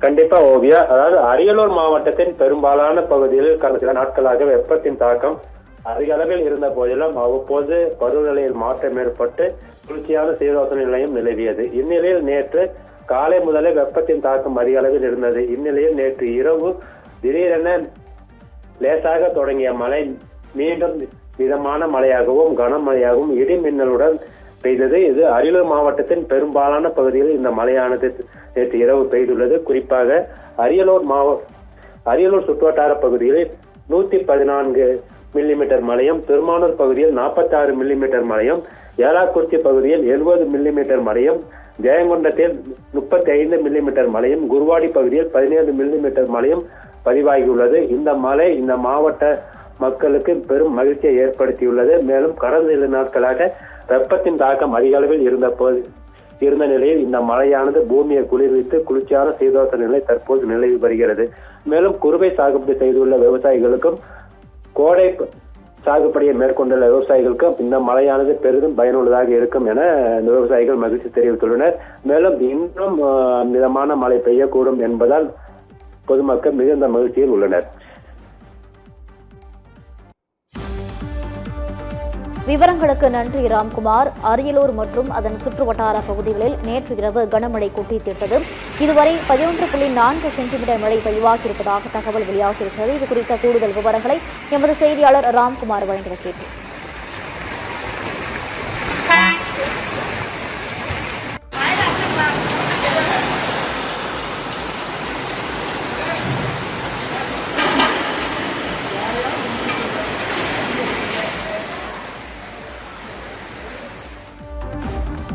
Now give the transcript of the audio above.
கண்டிப்பா ஓவியா. அதாவது அரியலூர் மாவட்டத்தின் பெரும்பாலான பகுதிகளில் கடந்த சில நாட்களாக வெப்பத்தின் தாக்கம் அதிக அளவில் இருந்த போதிலும் அவ்வப்போது பருவநிலையில் மாற்றம் ஏற்பட்டு குளிர்ச்சியான சீதோஷண நிலையம் நிலவியது. இந்நிலையில் நேற்று காலை முதலே வெப்பத்தின் தாக்கம் அதிக அளவில் இருந்தது. இந்நிலையில் நேற்று இரவு திடீரென லேசாக தொடங்கிய மழை மீண்டும் மிதமான மழையாகவும் கனமழையாகவும் இடி மின்னலுடன் பெய்தது. இது அரியலூர் மாவட்டத்தின் பெரும்பாலான பகுதிகளில் இந்த மழையானது நேற்று இரவு பெய்துள்ளது. குறிப்பாக அரியலூர் சுற்றுவட்டார பகுதிகளில் 114 மில்லிமீட்டர் மழையும், திருமானூர் பகுதியில் 46 மில்லிமீட்டர் மழையும், ஏலாக்குறிச்சி பகுதியில் 70 மில்லிமீட்டர் மழையும், ஜெயங்கொண்டத்தில் 35 மில்லிமீட்டர் மழையும், குருவாடி பகுதியில் 17 மில்லிமீட்டர் மழையும் பதிவாகியுள்ளது. இந்த மழை இந்த மாவட்ட மக்களுக்கு பெரும் மகிழ்ச்சியை ஏற்படுத்தியுள்ளது. மேலும் கடந்த 2 நாட்களாக வெப்பத்தின் தாக்கம் அதிக அளவில் இருந்த நிலையில் இந்த மழையானது பூமியை குளிர்வித்து குளிர்ச்சியான சீதோஷ நிலை தற்போது நிலவி வருகிறது. மேலும் குறுவை சாகுபடி செய்துள்ள விவசாயிகளுக்கும் கோடை சாகுபடியை மேற்கொண்டுள்ள விவசாயிகளுக்கும் இந்த மழையானது பெரிதும் பயனுள்ளதாக இருக்கும் என இந்த விவசாயிகள் மகிழ்ச்சி தெரிவித்துள்ளனர். மேலும் இன்னும் மிதமான மழை பெய்யக்கூடும் என்பதால் பொதுமக்கள் மிகுந்த மகிழ்ச்சியில் உள்ளனர். விவரங்களுக்கு நன்றி ராம்குமார். அரியலூர் மற்றும் அதன் சுற்றுவட்டார பகுதிகளில் நேற்று இரவு கனமழை கொட்டித்தீர்த்தது. இதுவரை 11.4 சென்டிமீட்டர் மழை பதிவாகியிருப்பதாக தகவல் வெளியாகியிருக்கிறது. இது குறித்த கூடுதல் விவரங்களை எமது செய்தியாளர் ராம்குமார் வழங்கி வருகிறார்.